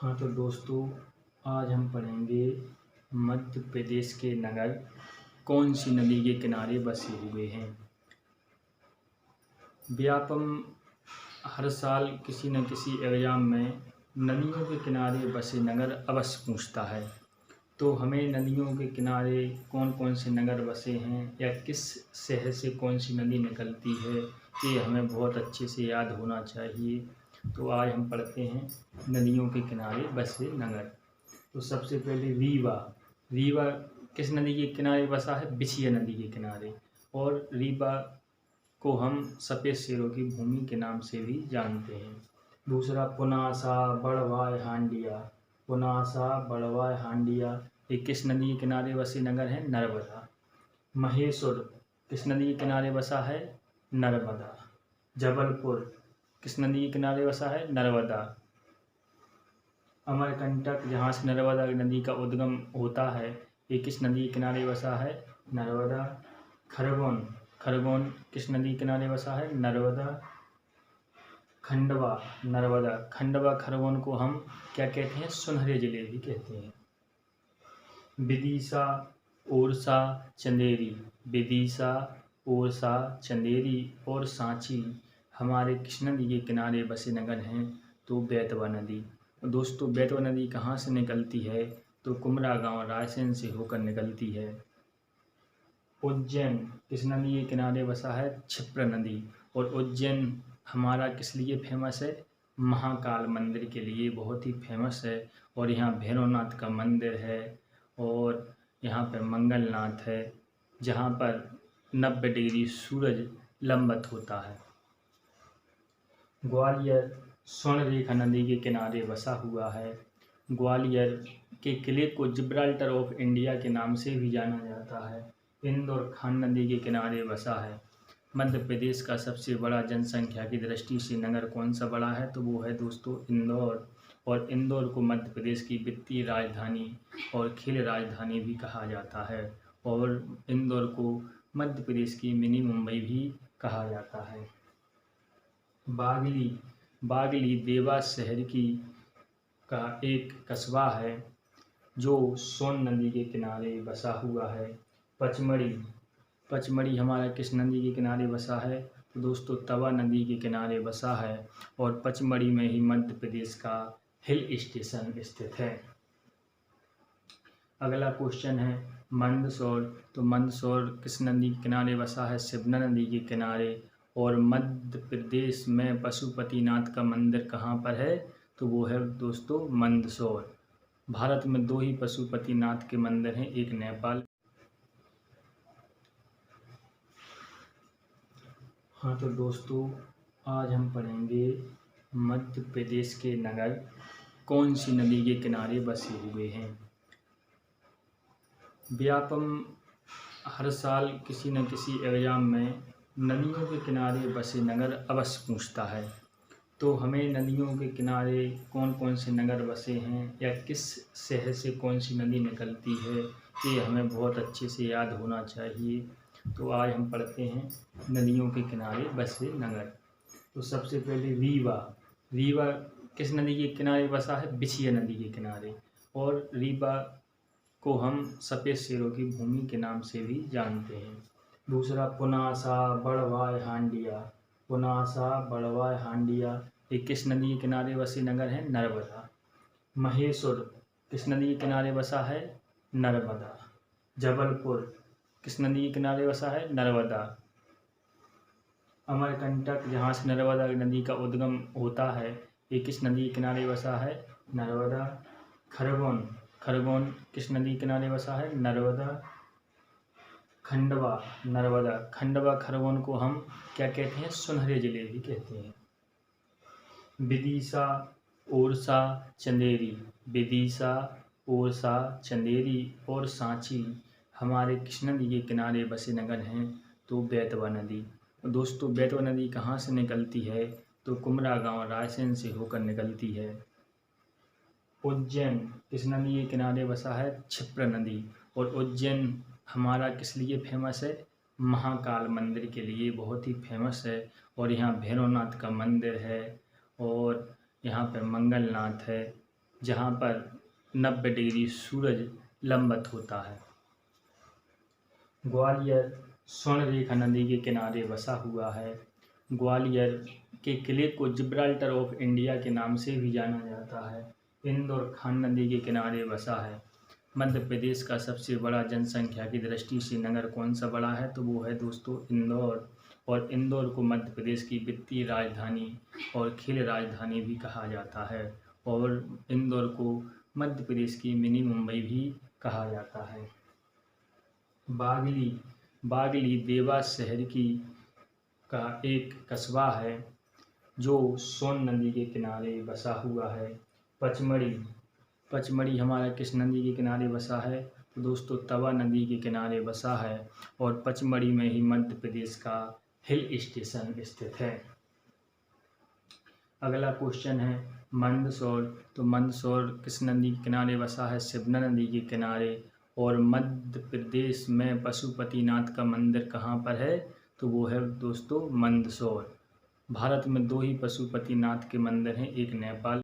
हाँ तो दोस्तों, आज हम पढ़ेंगे मध्य प्रदेश के नगर कौन सी नदी के किनारे बसे हुए हैं। व्यापम हर साल किसी न किसी एग्जाम में नदियों के किनारे बसे नगर अवश्य पूछता है। तो हमें नदियों के किनारे कौन कौन से नगर बसे हैं या किस शहर से कौन सी नदी निकलती है, ये हमें बहुत अच्छे से याद होना चाहिए। तो आज हम पढ़ते हैं नदियों के किनारे बसे नगर। तो सबसे पहले रीवा। रीवा किस नदी के किनारे बसा है? बिछिया नदी के किनारे। और रीवा को हम सफ़ेद शेरों की भूमि के नाम से भी जानते हैं। दूसरा पुनासा, बड़वाय, हांडिया। पुनासा, बड़वाय, हांडिया ये किस नदी के किनारे बसे नगर हैं? नर्मदा। महेश्वर किस नदी के किनारे बसा है? नर्मदा। जबलपुर किस नदी के किनारे बसा है? नर्मदा। अमरकंटक जहाँ से नर्मदा नदी का उद्गम होता है, ये किस नदी के किनारे बसा है? नर्मदा। खरगोन, खरगोन किस नदी के किनारे बसा है? नर्मदा। खंडवा, नर्मदा। खंडवा खरगोन को हम क्या कहते हैं? सुनहरे जिले भी कहते हैं। विदिशा, ओरछा, चंदेरी। विदिशा, ओरछा, चंदेरी और सांची हमारे किस नदी के किनारे बसे नगर हैं? तो बेतवा नदी। दोस्तों, बेतवा नदी कहाँ से निकलती है? तो कुमरा गांव रायसेन से होकर निकलती है। उज्जैन किस नदी के किनारे बसा है? क्षिप्रा नदी। और उज्जैन हमारा किस लिए फेमस है? महाकाल मंदिर के लिए बहुत ही फेमस है। और यहाँ भैरवनाथ का मंदिर है और यहाँ पर मंगलनाथ है, जहाँ पर 90 डिग्री सूरज लंबत होता है। ग्वालियर स्वर्णरेखा नदी के किनारे बसा हुआ है। ग्वालियर के किले को जिब्राल्टर ऑफ इंडिया के नाम से भी जाना जाता है। इंदौर खान नदी के किनारे बसा है। मध्य प्रदेश का सबसे बड़ा जनसंख्या की दृष्टि से नगर कौन सा बड़ा है? तो वो है दोस्तों इंदौर। और इंदौर को मध्य प्रदेश की वित्तीय राजधानी और खेल राजधानी भी कहा जाता है। और इंदौर को मध्य प्रदेश की मिनी मुंबई भी कहा जाता है। बागली, बागली देवास शहर की का एक कस्बा है जो सोन नदी के किनारे बसा हुआ है। पचमढ़ी, पचमढ़ी हमारा किस नदी के किनारे बसा है? तो दोस्तों तवा नदी के किनारे बसा है। और पचमढ़ी में ही मध्य प्रदेश का हिल स्टेशन स्थित है। अगला क्वेश्चन है मंदसौर। तो मंदसौर किस नदी के किनारे बसा है? शिवना नदी के किनारे। और मध्य प्रदेश में पशुपतिनाथ का मंदिर कहाँ पर है? तो वो है दोस्तों मंदसौर। भारत में 2 ही पशुपतिनाथ के मंदिर हैं, एक नेपाल। हाँ तो दोस्तों, आज हम पढ़ेंगे मध्य प्रदेश के नगर कौन सी नदी के किनारे बसे हुए हैं। व्यापम हर साल किसी न किसी एग्जाम में नदियों के किनारे बसे नगर अवश्य पूछता है। तो हमें नदियों के किनारे कौन कौन से नगर बसे हैं या किस शहर से कौन सी नदी निकलती है, ये हमें बहुत अच्छे से याद होना चाहिए। तो आज हम पढ़ते हैं नदियों के किनारे बसे नगर। तो सबसे पहले रीवा। रीवा किस नदी के किनारे बसा है? बिछिया नदी के किनारे। और रीवा को हम सफ़ेद शेरों की भूमि के नाम से भी जानते हैं। दूसरा पुनासा, बड़वाय, हांडिया। पुनासा, बड़वाय, हांडिया ये किस नदी के किनारे बसे नगर हैं? नर्मदा। महेश्वर किस नदी के किनारे बसा है? नर्मदा। जबलपुर किस नदी के किनारे बसा है? नर्मदा। अमरकंटक जहाँ से नर्मदा नदी का उद्गम होता है, ये किस नदी के किनारे बसा है? नर्मदा। खरगोन, खरगोन किस नदी के किनारे बसा है? नर्मदा। खंडवा, नर्मदा। खंडवा खरगोन को हम क्या कहते हैं? सुनहरे जिले भी कहते हैं। विदिशा, ओरछा, चंदेरी। विदिशा, ओरछा, चंदेरी और सांची हमारे किस नदी के किनारे बसे नगर हैं? तो बेतवा नदी। दोस्तों, बेतवा नदी कहाँ से निकलती है? तो कुमरा गांव रायसेन से होकर निकलती है। उज्जैन किस नदी के किनारे बसा है? क्षिप्रा नदी। और उज्जैन हमारा किस लिए फेमस है? महाकाल मंदिर के लिए बहुत ही फेमस है। और यहाँ भैरवनाथ का मंदिर है और यहाँ पर मंगलनाथ है, जहाँ पर 90 डिग्री सूरज लंबत होता है। ग्वालियर स्वर्णरेखा नदी के किनारे बसा हुआ है। ग्वालियर के किले को जिब्राल्टर ऑफ इंडिया के नाम से भी जाना जाता है। इंदौर खान नदी के किनारे बसा है। मध्य प्रदेश का सबसे बड़ा जनसंख्या की दृष्टि से नगर कौन सा बड़ा है, तो वो है दोस्तों इंदौर। और इंदौर को मध्य प्रदेश की वित्तीय राजधानी और खेल राजधानी भी कहा जाता है। और इंदौर को मध्य प्रदेश की मिनी मुंबई भी कहा जाता है। बागली देवास शहर का एक कस्बा है जो सोन नदी के किनारे बसा हुआ है। पचमढ़ी हमारा किस नदी के किनारे बसा है, तो दोस्तों तवा नदी के किनारे बसा है। और पचमढ़ी में ही मध्य प्रदेश का हिल स्टेशन स्थित है। अगला क्वेश्चन है मंदसौर। तो मंदसौर किस नदी के किनारे बसा है, शिवना नदी के किनारे। और मध्य प्रदेश में पशुपतिनाथ का मंदिर कहाँ पर है, तो वो है दोस्तों मंदसौर। भारत में 2 ही पशुपतिनाथ के मंदिर हैं, एक नेपाल